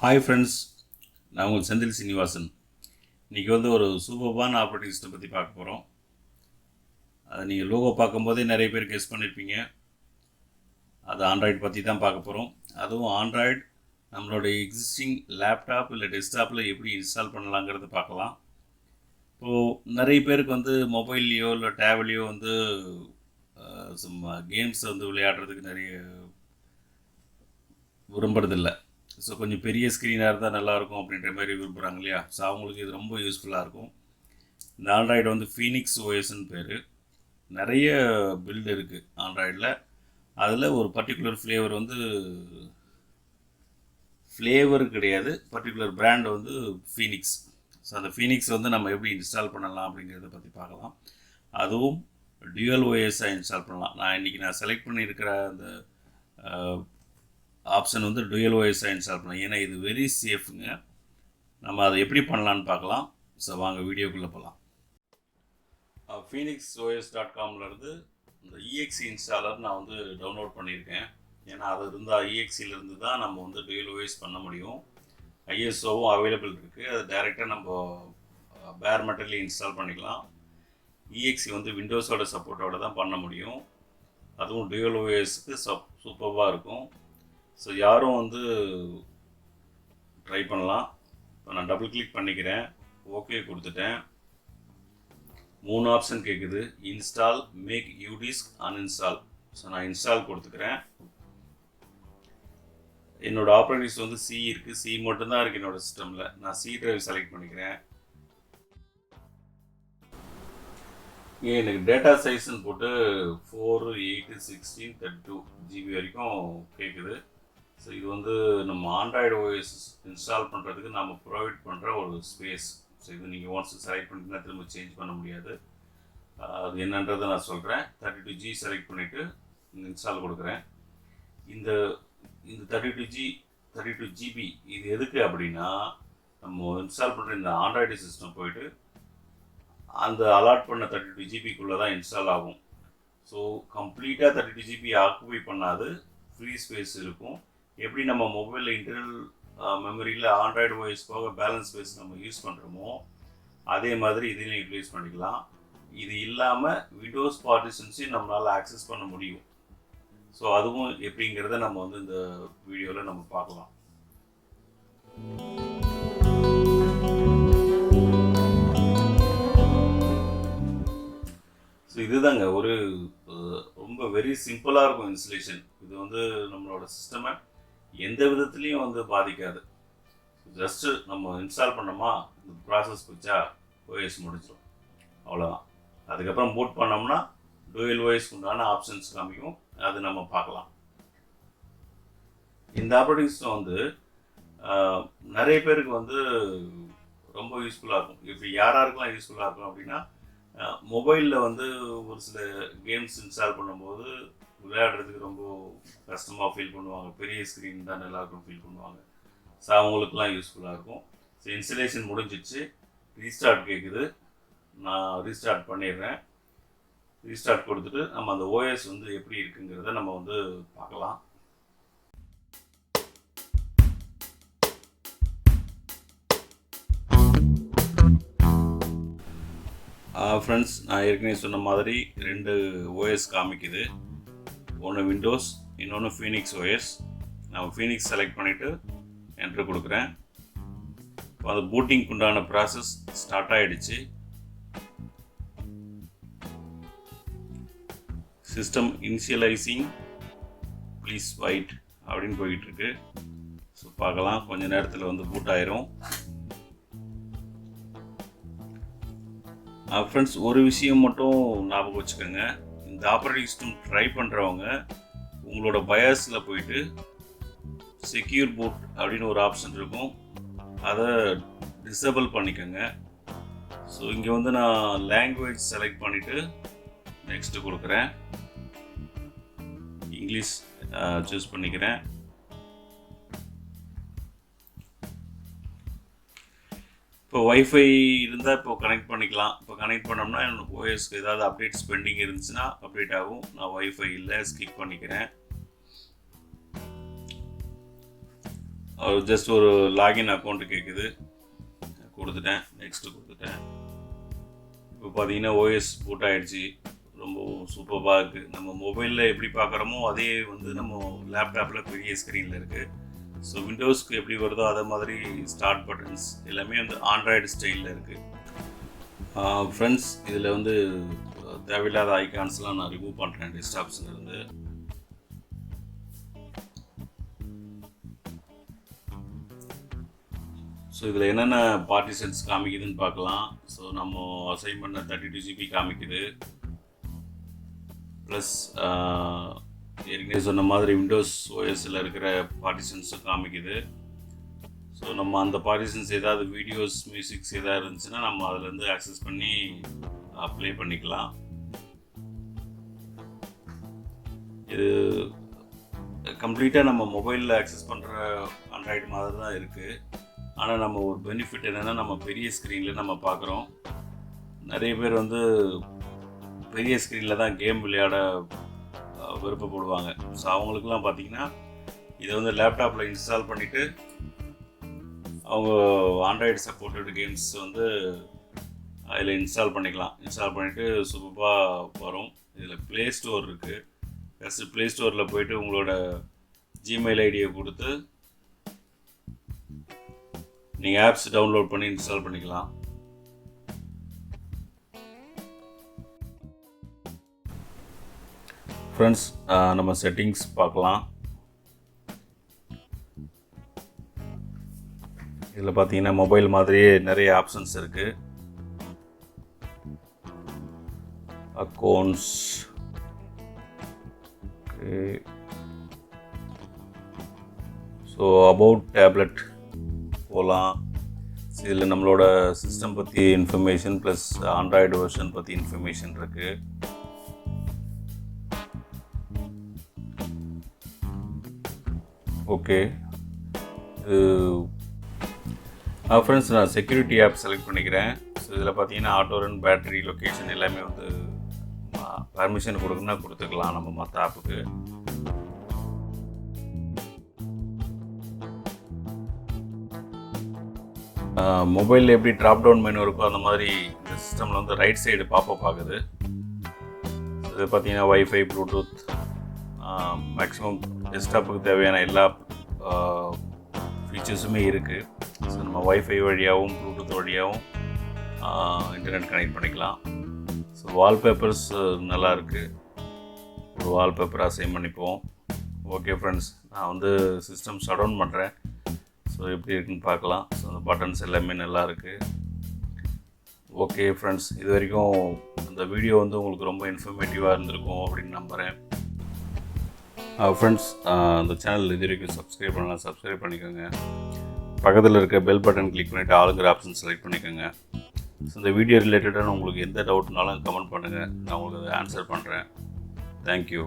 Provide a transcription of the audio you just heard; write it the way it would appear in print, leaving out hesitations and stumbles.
Hi friends, நான் உங்கள் செந்தில் சீனிவாசன். இன்றைக்கி ஒரு சூப்பர்பான ஆப்ரேட்டிங் சிஸ்டம் பற்றி பார்க்க போகிறோம். அதை நீங்கள் லோகோ பார்க்கும்போதே நிறைய பேர் கெஸ் பண்ணியிருப்பீங்க. அது ஆண்ட்ராய்டு பற்றி தான் பார்க்க போகிறோம். அதுவும் ஆண்ட்ராய்டு நம்மளுடைய எக்ஸிஸ்டிங் லேப்டாப் இல்லை டெஸ்க்டாப்பில் எப்படி இன்ஸ்டால் பண்ணலாங்கிறத பார்க்கலாம். இப்போது நிறைய பேருக்கு மொபைல்லையோ இல்லை டேப்லேயோ சும்மா கேம்ஸ் விளையாடுறதுக்கு நிறைய விரும்புறதில்லை. ஸோ கொஞ்சம் பெரிய ஸ்க்ரீனாக இருந்தால் நல்லாயிருக்கும் அப்படின்ற மாதிரி விரும்புகிறாங்க இல்லையா? ஸோ அவங்களுக்கு இது ரொம்ப யூஸ்ஃபுல்லாக இருக்கும். இந்த ஆண்ட்ராய்டு ஃபீனிக்ஸ் ஓஎஸ்ன்னு பேர். நிறைய பில்டு இருக்குது ஆண்ட்ராய்டில். அதில் ஒரு பர்டிகுலர் ஃப்ளேவர் கிடையாது, பர்டிகுலர் பிராண்ட் ஃபீனிக்ஸ். ஸோ அந்த ஃபீனிக்ஸ் நம்ம எப்படி இன்ஸ்டால் பண்ணலாம் அப்படிங்கிறத பற்றி பார்க்கலாம். அதுவும் டியூயல் ஓஎஸ்ஸாக இன்ஸ்டால் பண்ணலாம். நான் செலக்ட் பண்ணியிருக்கிற அந்த ஆப்ஷன் டியூயல் ஓஎஸ்ஸாக இன்ஸ்டால் பண்ணலாம். ஏன்னா இது வெரி சேஃபுங்க. நம்ம அதை எப்படி பண்ணலான்னு பார்க்கலாம். ஸோ வாங்க வீடியோக்குள்ளே போகலாம். phoenixos.comலேருந்து இந்த EXE இன்ஸ்டாலர் நான் டவுன்லோட் பண்ணியிருக்கேன். ஏன்னா அது இருந்தால் EXEலேருந்து தான் நம்ம டியூயல் ஓஎஸ் பண்ண முடியும். ISOவும் அவைலபிள் இருக்குது. அது டைரெக்டாக நம்ம பேர் மெட்டலி இன்ஸ்டால் பண்ணிக்கலாம். EXE விண்டோஸோட சப்போர்ட்டோடு தான் பண்ண முடியும். அதுவும் டியூயல் ஓஎஸ்க்கு சூப்பராக இருக்கும். ஸோ யாரும் ட்ரை பண்ணலாம். இப்போ நான் டபுள் கிளிக் பண்ணிக்கிறேன், ஓகே கொடுத்துட்டேன். 3 ஆப்ஷன் கேட்குது: இன்ஸ்டால், மேக் யூடிஸ்க், அன்இன்ஸ்டால். ஸோ நான் இன்ஸ்டால் கொடுத்துக்கிறேன். என்னோடய ஆப்ரேட்டிங்ஸ் சி இருக்குது, சி மட்டும்தான் இருக்குது என்னோடய சிஸ்டமில். நான் சி டிரைவ் செலக்ட் பண்ணிக்கிறேன். இங்கே எனக்கு டேட்டா சைஸ்ன்னு போட்டு 4, 8, 16, 32 GB வரைக்கும் கேட்குது. ஸோ இது நம்ம ஆண்ட்ராய்டு ஓஎஸ் இன்ஸ்டால் பண்ணுறதுக்கு நம்ம ப்ரொவைட் பண்ணுற ஒரு ஸ்பேஸ். ஸோ இது நீங்கள் ஒன்ஸ் செலக்ட் பண்ணிட்டுனா திரும்ப சேஞ்ச் பண்ண முடியாது. அது என்னன்றதை நான் சொல்கிறேன். 32G செலக்ட் பண்ணிவிட்டு இன்ஸ்டால் கொடுக்குறேன். இந்த 32 GB இது எதுக்கு அப்படின்னா, நம்ம இன்ஸ்டால் பண்ணுற இந்த ஆண்ட்ராய்டு சிஸ்டம் போயிட்டு அந்த அலாட் பண்ண 32 GBக்குள்ளே தான் இன்ஸ்டால் ஆகும். ஸோ கம்ப்ளீட்டாக 32 GB ஆக்குபை பண்ணாது, ஃப்ரீ ஸ்பேஸ் இருக்கும். எப்படி நம்ம மொபைலில் இன்டர்னல் மெமரியில் ஆண்ட்ராய்டு ஓஎஸ் போக பேலன்ஸ் ஸ்பேஸ் நம்ம யூஸ் பண்ணுறோமோ அதே மாதிரி இதையும் யூட்டிலைஸ் பண்ணிக்கலாம். இது இல்லாமல் விண்டோஸ் பார்ட்டிஷன்ஸையும் நம்மளால் ஆக்சஸ் பண்ண முடியும். ஸோ அதுவும் எப்படிங்கிறத நம்ம இந்த வீடியோவில் நம்ம பார்க்கலாம். ஸோ இதுதாங்க ரொம்ப வெரி சிம்பிளாக இருக்கும் இன்ஸ்டலேஷன். இது நம்மளோட சிஸ்டமை எந்த விதத்துலேயும் பாதிக்காது. ஜஸ்ட்டு நம்ம இன்ஸ்டால் பண்ணோமா, இந்த ப்ராசஸ் போச்சா, ஓஎஸ் முடிச்சிடும், அவ்வளோதான். அதுக்கப்புறம் பூட் பண்ணோம்னா டூயல் ஓஎஸ்க்கு உண்டான ஆப்ஷன்ஸ் காமிக்கும். அது நம்ம பார்க்கலாம். இந்த ஆப்ரேட்டிங் சிஸ்டம் நிறைய பேருக்கு ரொம்ப யூஸ்ஃபுல்லாக இருக்கும். இப்படி யாராருக்கெல்லாம் யூஸ்ஃபுல்லாக இருக்கும் அப்படின்னா, மொபைலில் ஒரு சில கேம்ஸ் இன்ஸ்டால் பண்ணும்போது விளையாடுறதுக்கு ரொம்ப கஷ்டமாக ஃபீல் பண்ணுவாங்க. பெரிய ஸ்க்ரீன் தான் நல்லாயிருக்கும் ஃபீல் பண்ணுவாங்க. ஸோ அவங்களுக்குலாம் யூஸ்ஃபுல்லாக இருக்கும். ஸோ இன்ஸ்டலேஷன் முடிஞ்சிச்சு, ரீஸ்டார்ட் கேட்குது. நான் ரீஸ்டார்ட் பண்ணிடுறேன். ரீஸ்டார்ட் கொடுத்துட்டு நம்ம அந்த ஓஎஸ் எப்படி இருக்குங்கிறத நம்ம பார்க்கலாம். ஃப்ரெண்ட்ஸ், நான் ஏற்கனவே சொன்ன மாதிரி 2 ஓஎஸ் காமிக்குது. ஒன்று விண்டோஸ், இன்னொன்று ஃபீனிக்ஸ் ஓஎஸ். நான் ஃபீனிக்ஸ் செலக்ட் பண்ணிவிட்டு என்ட்ரு கொடுக்குறேன். இப்போ அந்த பூட்டிங்க்கு உண்டான ப்ராசஸ் ஸ்டார்ட் ஆகிடுச்சு. சிஸ்டம் இனிஷியலைசிங், ப்ளீஸ் வெயிட் அப்படின்னு போயிட்டுருக்கு. ஸோ பார்க்கலாம், கொஞ்சம் நேரத்தில் பூட் ஆயிரும். ஃப்ரெண்ட்ஸ், ஒரு விஷயம் மட்டும் ஞாபகம் வச்சுக்கோங்க. இந்த ஆப்ரேட்டிங் சிஸ்டம் ட்ரை பண்ணுறவங்க உங்களோட பயாஸில் போயிட்டு செக்யூர் பூட் அப்படின்னு ஒரு ஆப்ஷன் இருக்கும், அதை டிசேபிள் பண்ணிக்கோங்க. ஸோ இங்கே நான் லாங்குவேஜ் செலக்ட் பண்ணிவிட்டு நெக்ஸ்ட்டு கொடுக்குறேன். இங்கிலீஷ் சூஸ் பண்ணிக்கிறேன். இப்போ வைஃபை இருந்தால் இப்போ கனெக்ட் பண்ணிக்கலாம். இப்போ கனெக்ட் பண்ணோம்னா ஓஎஸ்க்கு ஏதாவது அப்டேட்ஸ் பெண்டிங் இருந்துச்சுன்னா அப்டேட் ஆகும். நான் வைஃபை இல்லை, ஸ்கிப் பண்ணிக்கிறேன். ஜஸ்ட் ஒரு லாகின் அக்கௌண்ட்டு கேட்குது, கொடுத்துட்டேன், நெக்ஸ்ட்டு கொடுத்துட்டேன். இப்போ பார்த்தீங்கன்னா ஓஎஸ் பூட் ஆகிடுச்சு. ரொம்ப சூப்பராக இருக்குது. நம்ம மொபைலில் எப்படி பார்க்குறோமோ அதே வந்து நம்ம லேப்டாப்பில் பெரிய ஸ்க்ரீனில் இருக்குது. ஸோ விண்டோஸ்க்கு எப்படி வருதோ அதே மாதிரி ஸ்டார்ட் பட்டன்ஸ் எல்லாமே வந்து ஆண்ட்ராய்டு ஸ்டைலில் இருக்குது. ஃப்ரெண்ட்ஸ், இதில் வந்து தேவையில்லாத ஐகான்ஸ்லாம் நான் ரிமூவ் பண்ணுறேன் டெஸ்க்டாப்ஸ்லேருந்து. ஸோ இதில் என்னென்ன பார்ட்டிஷன்ஸ் காமிக்குதுன்னு பார்க்கலாம். ஸோ நம்ம அசைன் பண்ண 32 GB காமிக்குது. ப்ளஸ் ஏற்கனவே சொன்ன மாதிரி விண்டோஸ் ஓஎஸில் இருக்கிற பார்ட்டிஷன்ஸும் காமிக்குது. ஸோ நம்ம அந்த பார்ட்டிஷன்ஸ் ஏதாவது வீடியோஸ், மியூசிக்ஸ் எதாவது இருந்துச்சுன்னா நம்ம அதிலேருந்து ஆக்சஸ் பண்ணி ப்ளே பண்ணிக்கலாம். இது கம்ப்ளீட்டாக நம்ம மொபைலில் ஆக்சஸ் பண்ணுற ஆண்ட்ராய்டு மாதிரி தான் இருக்குது. ஆனால் நம்ம ஒரு பெனிஃபிட் என்னென்னா, நம்ம பெரிய ஸ்க்ரீனில் நம்ம பார்க்குறோம். நிறைய பேர் வந்து பெரிய ஸ்க்ரீனில் தான் கேம் விளையாட விருப்பப்படுவாங்க. ஸோ அவங்களுக்குலாம் பார்த்திங்கன்னா இதை வந்து லேப்டாப்பில் இன்ஸ்டால் பண்ணிவிட்டு அவங்க ஆண்ட்ராய்டு சப்போர்ட்டட் கேம்ஸ் வந்து அதில் இன்ஸ்டால் பண்ணிக்கலாம். இன்ஸ்டால் பண்ணிவிட்டு சூப்பராக வரும். இதில் ப்ளே ஸ்டோர் இருக்குது. ஃபஸ்ட்டு ப்ளே ஸ்டோரில் போய்ட்டு உங்களோட ஜிமெயில் ஐடியை கொடுத்து நீங்கள் ஆப்ஸ் டவுன்லோட் பண்ணி இன்ஸ்டால் பண்ணிக்கலாம். ஃப்ரெண்ட்ஸ், நம்ம செட்டிங்ஸ் பார்க்கலாம். இதில் பார்த்தீங்கன்னா மொபைல் மாதிரியே நிறைய ஆப்ஷன்ஸ் இருக்குது. அக்கௌண்ட்ஸ், ஸோ அபவுட் டேப்லெட் போகலாம். இதில் நம்மளோட சிஸ்டம் பற்றி இன்ஃபர்மேஷன் ப்ளஸ் ஆண்ட்ராய்டு வெர்ஷன் பற்றி இன்ஃபர்மேஷன் இருக்குது. ஓகே, ஃப்ரெண்ட்ஸ், நான் செக்யூரிட்டி ஆப் செலக்ட் பண்ணிக்கிறேன். ஸோ இதில் பார்த்தீங்கன்னா ஆட்டோ ரன், பேட்டரி, லொக்கேஷன் எல்லாமே வந்து பர்மிஷன் கொடுக்கணும்னா கொடுத்துக்கலாம் நம்ம மற்ற ஆப்புக்கு. மொபைலில் எப்படி ட்ராப் டவுன் மெனு இருக்கோ அந்த மாதிரி இந்த சிஸ்டமில் வந்து ரைட் சைடு பாப்பப் ஆகுது. இது பார்த்தீங்கன்னா வைஃபை, ப்ளூடூத், மேக்ஸிமம் டெஸ்க்டாப்புக்கு தேவையான எல்லா ஃபீச்சர்ஸுமே இருக்குது. ஸோ நம்ம வைஃபை வழியாகவும் ப்ளூடூத் வழியாகவும் இன்டர்நெட் கனெக்ட் பண்ணிக்கலாம். ஸோ வால்பேப்பர்ஸ் நல்லா இருக்குது. ஒரு வால்பேப்பர் அசைன் பண்ணிப்போம். ஓகே ஃப்ரெண்ட்ஸ், நான் வந்து சிஸ்டம் ஷட் டவுன் பண்ணுறேன். ஸோ எப்படி இருக்குன்னு பார்க்கலாம். ஸோ அந்த பட்டன்ஸ் எல்லாமே நல்லா இருக்குது. ஓகே ஃப்ரெண்ட்ஸ், இது வரைக்கும் இந்த வீடியோ வந்து உங்களுக்கு ரொம்ப இன்ஃபர்மேட்டிவாக இருந்திருக்கும் அப்படின்னு நம்புகிறேன். ஃப்ரெண்ட்ஸ், அந்த சேனல் இது வரைக்கும் சப்ஸ்கிரைப் பண்ணலாம், சப்ஸ்கிரைப் பண்ணிக்கோங்க. பக்கத்தில் இருக்க பெல் பட்டன் கிளிக் பண்ணிவிட்டு ஆளுங்கிற ஆப்ஷன் செலக்ட் பண்ணிக்கோங்க. ஸோ இந்த வீடியோ ரிலேட்டடான உங்களுக்கு எந்த டவுட்னாலும் கமெண்ட் பண்ணுங்கள், நான் உங்களுக்கு அதை ஆன்சர் பண்ணுறேன். தேங்க்யூ.